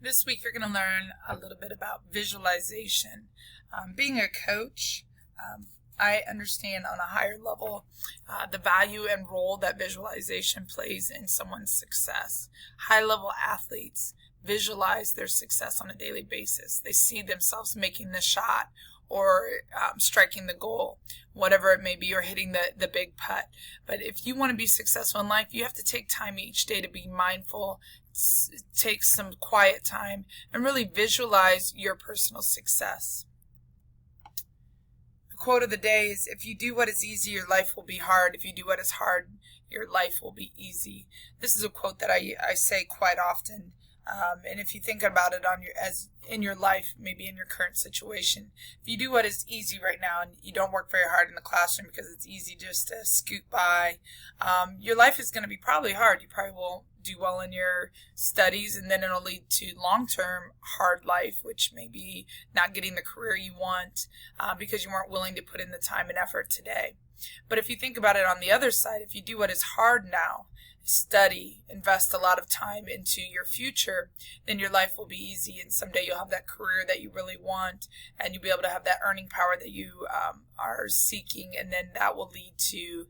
This week, you're going to learn a little bit about visualization. Being a coach, I understand on a higher level the value and role that visualization plays in someone's success. High-level athletes visualize their success on a daily basis. They see themselves making the shot or striking the goal, whatever it may be, or hitting the big putt. But if you want to be successful in life, you have to take time each day to be mindful, take some quiet time, and really visualize your personal success. The quote of the day is, if you do what is easy, your life will be hard. If you do what is hard, your life will be easy. This is a quote that I say quite often. And if you think about it as in your life, maybe in your current situation, if you do what is easy right now and you don't work very hard in the classroom because it's easy just to scoot by, your life is going to be probably hard. You probably won't do well in your studies, and then it'll lead to long-term hard life, which may be not getting the career you want because you weren't willing to put in the time and effort today. But if you think about it on the other side, if you do what is hard now, study, invest a lot of time into your future, then your life will be easy, and someday you'll have that career that you really want, and you'll be able to have that earning power that you are seeking, and then that will lead to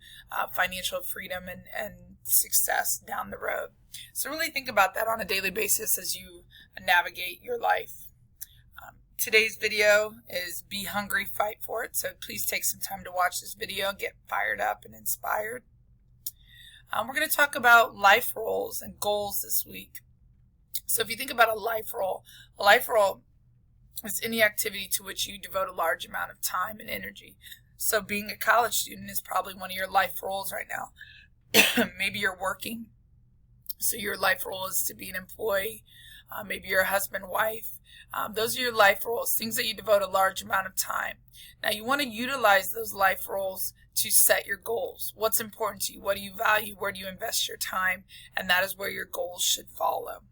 financial freedom and success down the road. So really think about that on a daily basis as you navigate your life. Today's video is Be Hungry, Fight For It, so please take some time to watch this video and get fired up and inspired. We're going to talk about life roles and goals this week. So if you think about a life role is any activity to which you devote a large amount of time and energy. So being a college student is probably one of your life roles right now. Maybe you're working, so your life role is to be an employee. Maybe you're a husband, wife. Those are your life roles, things that you devote a large amount of time. Now you want to utilize those life roles to set your goals. What's important to you? What do you value? Where do you invest your time? And that is where your goals should follow.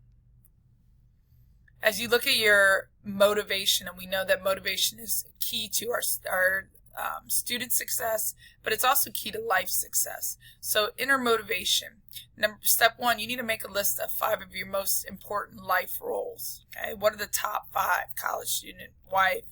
As you look at your motivation, and we know that motivation is key to our student success, but it's also key to life success. So inner motivation. Step one, you need to make a list of 5 of your most important life roles. Okay, what are the top 5? College student, wife,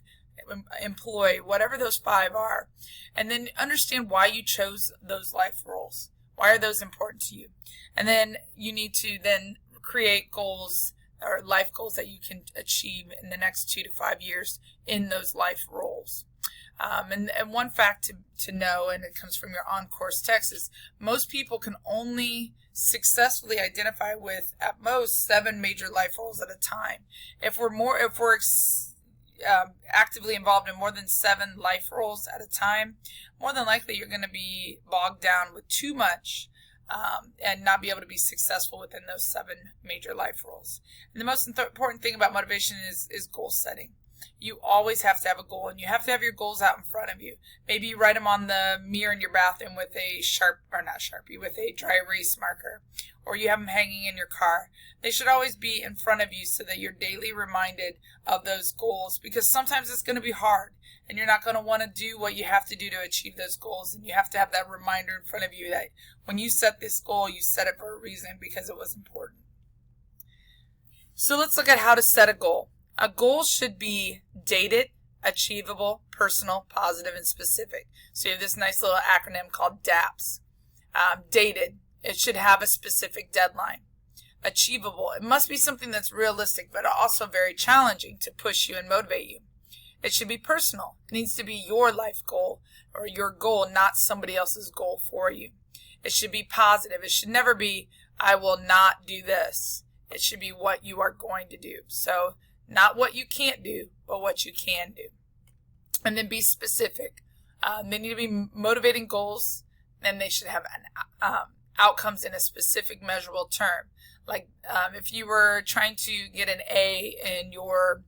employee, whatever those 5 are. And then understand why you chose those life roles. Why are those important to you? And then you need to then create goals or life goals that you can achieve in the next 2 to 5 years in those life roles. And one fact to know, and it comes from your on-course text, is most people can only successfully identify with at most 7 major life roles at a time. If we're actively involved in more than 7 life roles at a time, more than likely you're going to be bogged down with too much and not be able to be successful within those 7 major life roles. And the most important thing about motivation is goal setting. You always have to have a goal, and you have to have your goals out in front of you. Maybe you write them on the mirror in your bathroom with a with a dry erase marker, or you have them hanging in your car. They should always be in front of you so that you're daily reminded of those goals, because sometimes it's going to be hard, and you're not going to want to do what you have to do to achieve those goals, and you have to have that reminder in front of you that when you set this goal, you set it for a reason because it was important. So let's look at how to set a goal. A goal should be dated, achievable, personal, positive, and specific. So you have this nice little acronym called DAPS. Dated, it should have a specific deadline. Achievable, it must be something that's realistic, but also very challenging to push you and motivate you. It should be personal. It needs to be your life goal or your goal, not somebody else's goal for you. It should be positive. It should never be, I will not do this. It should be what you are going to do. So not what you can't do, but what you can do. And then be specific. They need to be motivating goals, and they should have outcomes in a specific measurable term. Like if you were trying to get an A in your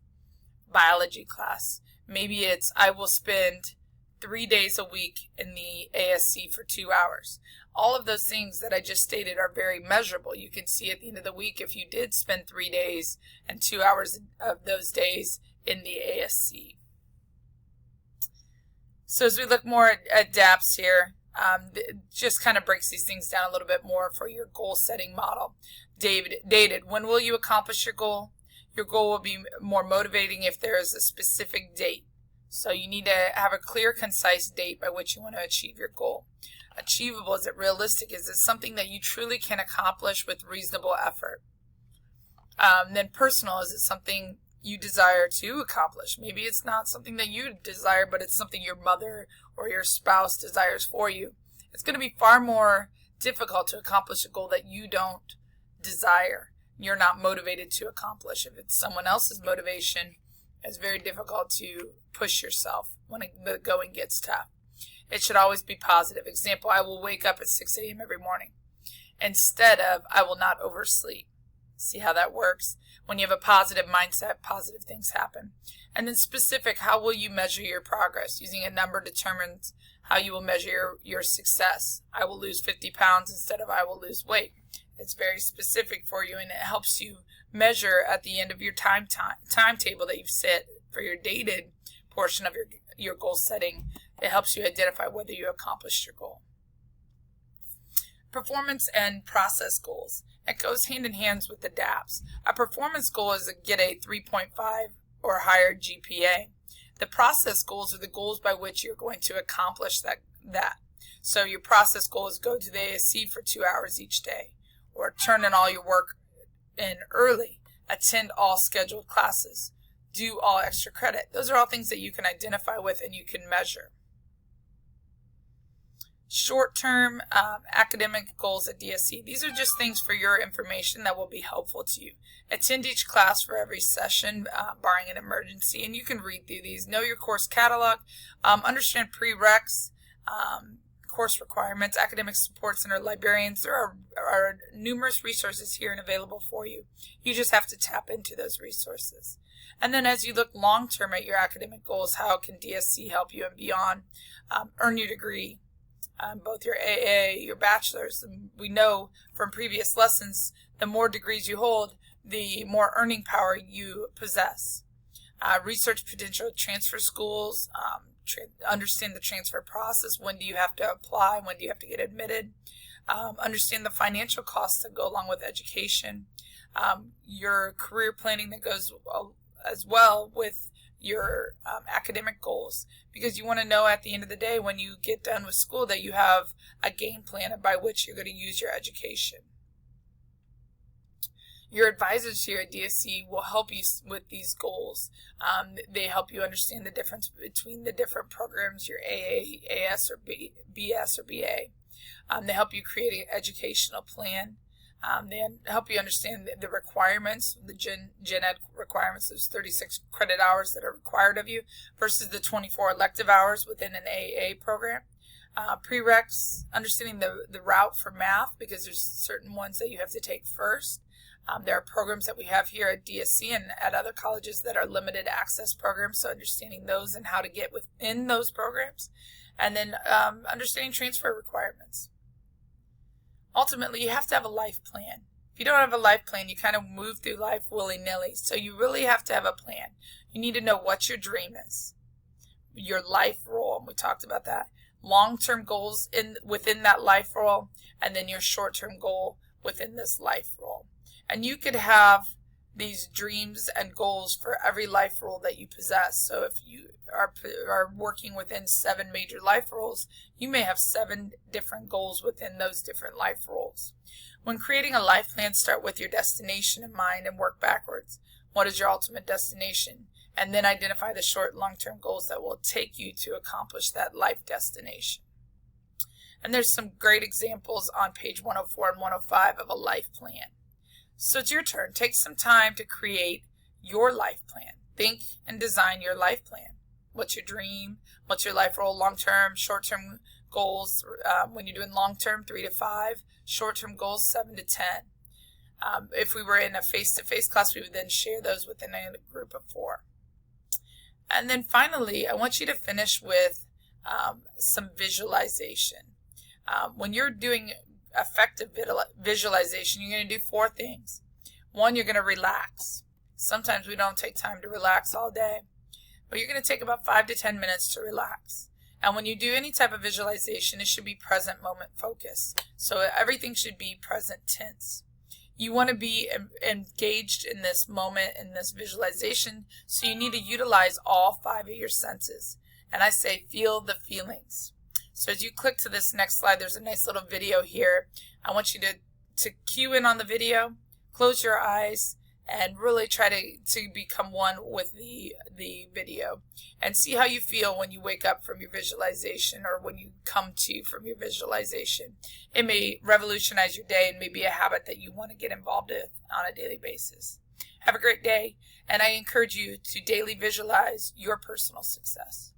biology class, maybe it's, I will spend 3 days a week in the ASC for 2 hours. All of those things that I just stated are very measurable. You can see at the end of the week if you did spend 3 days and 2 hours of those days in the ASC. So as we look more at DAPS here, it just kind of breaks these things down a little bit more for your goal setting model. Dated, when will you accomplish your goal? Your goal will be more motivating if there is a specific date. So you need to have a clear, concise date by which you want to achieve your goal. Achievable, is it realistic? Is it something that you truly can accomplish with reasonable effort? Then personal, is it something you desire to accomplish? Maybe it's not something that you desire, but it's something your mother or your spouse desires for you. It's going to be far more difficult to accomplish a goal that you don't desire, you're not motivated to accomplish. If it's someone else's motivation, it's very difficult to push yourself when the going gets tough. It should always be positive. Example, I will wake up at 6 a.m. every morning instead of I will not oversleep. See how that works? When you have a positive mindset, positive things happen. And then specific, how will you measure your progress? Using a number determines how you will measure your success. I will lose 50 pounds instead of I will lose weight. It's very specific for you, and it helps you measure at the end of your timetable that you've set for your dated portion of your goal setting. It helps you identify whether you accomplished your goal. Performance and process goals. It goes hand in hand with the DAPS. A performance goal is to get a 3.5 or higher GPA. The process goals are the goals by which you're going to accomplish that. So your process goal is go to the ASC for 2 hours each day, or turn in all your work in early, attend all scheduled classes, do all extra credit. Those are all things that you can identify with and you can measure. Short-term academic goals at DSC. These are just things for your information that will be helpful to you. Attend each class for every session, barring an emergency, and you can read through these. Know your course catalog, understand prereqs, course requirements, academic support center, librarians. There are numerous resources here and available for you. You just have to tap into those resources. And then as you look long-term at your academic goals, how can DSC help you and beyond? Earn your degree. Both your AA, your bachelor's. And we know from previous lessons, the more degrees you hold, the more earning power you possess. Research potential transfer schools, understand the transfer process. When do you have to apply? When do you have to get admitted? Understand the financial costs that go along with education. Your career planning that goes as well with your academic goals, because you want to know at the end of the day when you get done with school that you have a game plan by which you're going to use your education. Your advisors here at DSC will help you with these goals. They help you understand the difference between the different programs, your AA, AS, or BS, or BA. They help you create an educational plan. They help you understand the requirements, the Gen Ed requirements. There's 36 credit hours that are required of you versus the 24 elective hours within an AA program. Prereqs, understanding the route for math, because there's certain ones that you have to take first. There are programs that we have here at DSC and at other colleges that are limited access programs, so understanding those and how to get within those programs. And then understanding transfer requirements. Ultimately, you have to have a life plan. If you don't have a life plan, you kind of move through life willy-nilly. So you really have to have a plan. You need to know what your dream is, your life role, and we talked about that. Long-term goals within that life role, and then your short-term goal within this life role. And you could have these dreams and goals for every life role that you possess. So if you are working within 7 major life roles, you may have 7 different goals within those different life roles. When creating a life plan, start with your destination in mind and work backwards. What is your ultimate destination? And then identify the short and long-term goals that will take you to accomplish that life destination. And there's some great examples on page 104 and 105 of a life plan. So it's your turn. Take some time to create your life plan. Think and design your life plan. What's your dream? What's your life role? Long-term, short-term goals. When you're doing long-term, 3 to 5. Short-term goals, 7 to 10. If we were in a face-to-face class, we would then share those within a group of 4. And then finally, I want you to finish with some visualization. When you're doing effective visualization, you're going to do 4 things. 1, you're going to relax. Sometimes we don't take time to relax all day, but you're going to take about 5 to 10 minutes to relax. And when you do any type of visualization, it should be present moment focus. So everything should be present tense. You want to be engaged in this moment, in this visualization, so you need to utilize all 5 of your senses. And I say feel the feelings. So as you click to this next slide, there's a nice little video here. I want you to cue in on the video, close your eyes, and really try to become one with the video, and see how you feel when you wake up from your visualization or when you come to from your visualization. It may revolutionize your day and may be a habit that you want to get involved with on a daily basis. Have a great day, and I encourage you to daily visualize your personal success.